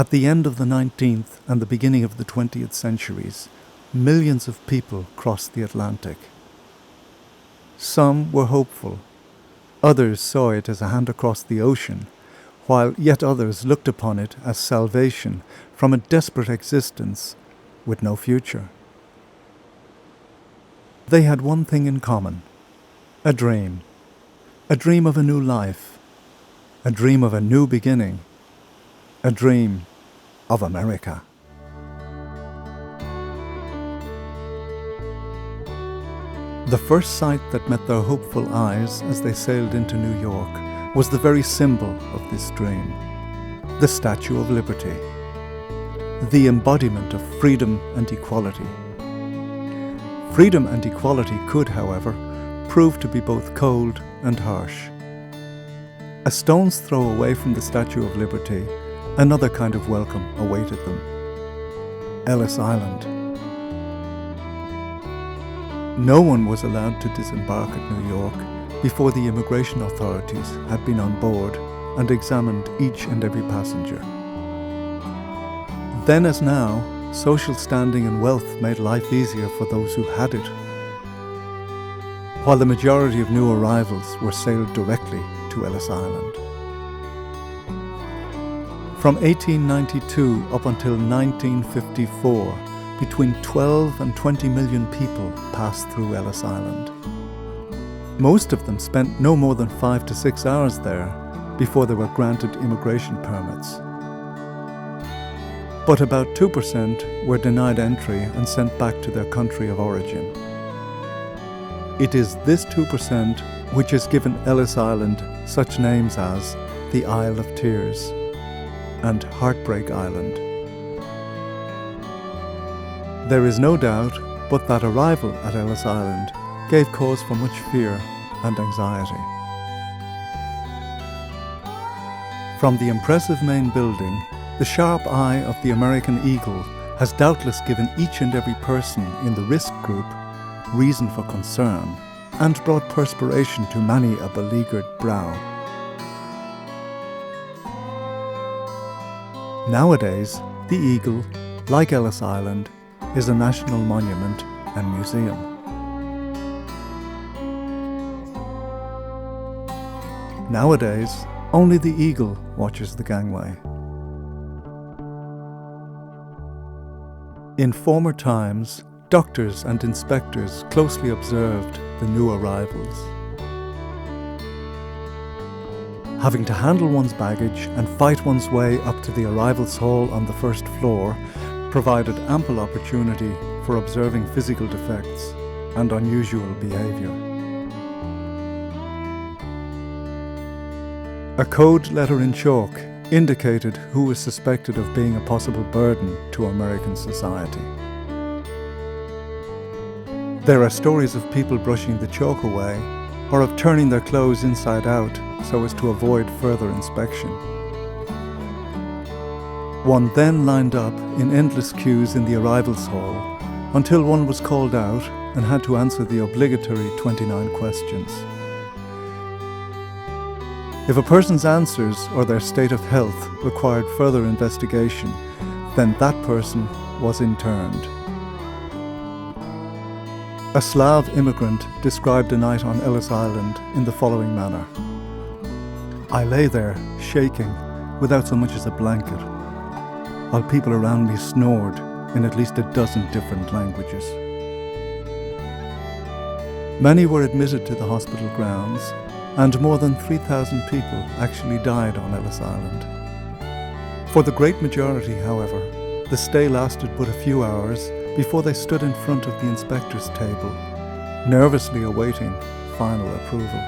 At the end of the 19th and the beginning of the 20th centuries, millions of people crossed the Atlantic. Some were hopeful. Others saw it as a hand across the ocean, while yet others looked upon it as salvation from a desperate existence with no future. They had one thing in common: a dream of a new life, a dream of a new beginning, a dream of America. The first sight that met their hopeful eyes as they sailed into New York was the very symbol of this dream, the Statue of Liberty, the embodiment of freedom and equality. Freedom and equality could, however, prove to be both cold and harsh. A stone's throw away from the Statue of Liberty, another kind of welcome awaited them: Ellis Island. No one was allowed to disembark at New York before the immigration authorities had been on board and examined each and every passenger. Then as now, social standing and wealth made life easier for those who had it, while the majority of new arrivals were sailed directly to Ellis Island. From 1892 up until 1954, between 12 and 20 million people passed through Ellis Island. Most of them spent no more than 5 to 6 hours there before they were granted immigration permits. But about 2% were denied entry and sent back to their country of origin. It is this 2% which has given Ellis Island such names as the Isle of Tears and Heartbreak Island. There is no doubt but that arrival at Ellis Island gave cause for much fear and anxiety. From the impressive main building, the sharp eye of the American eagle has doubtless given each and every person in the risk group reason for concern and brought perspiration to many a beleaguered brow. Nowadays, the eagle, like Ellis Island, is a national monument and museum. Nowadays, only the eagle watches the gangway. In former times, doctors and inspectors closely observed the new arrivals. Having to handle one's baggage and fight one's way up to the arrivals hall on the first floor provided ample opportunity for observing physical defects and unusual behaviour. A code letter in chalk indicated who was suspected of being a possible burden to American society. There are stories of people brushing the chalk away or of turning their clothes inside out so as to avoid further inspection. One then lined up in endless queues in the arrivals hall until one was called out and had to answer the obligatory 29 questions. If a person's answers or their state of health required further investigation, then that person was interned. A Slav immigrant described a night on Ellis Island in the following manner: I lay there, shaking, without so much as a blanket, while people around me snored in at least a dozen different languages. Many were admitted to the hospital grounds, and more than 3,000 people actually died on Ellis Island. For the great majority, however, the stay lasted but a few hours before they stood in front of the inspector's table, nervously awaiting final approval.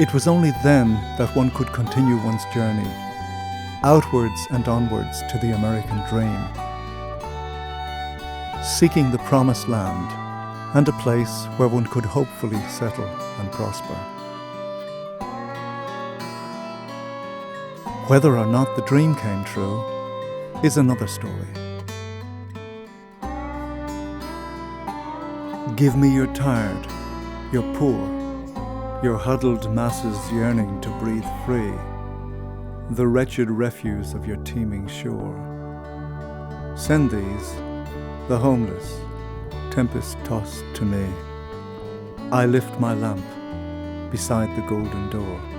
It was only then that one could continue one's journey, outwards and onwards to the American dream, seeking the promised land and a place where one could hopefully settle and prosper. Whether or not the dream came true is another story. Give me your tired, your poor, your huddled masses yearning to breathe free, the wretched refuse of your teeming shore. Send these, the homeless, tempest-tossed to me. I lift my lamp beside the golden door.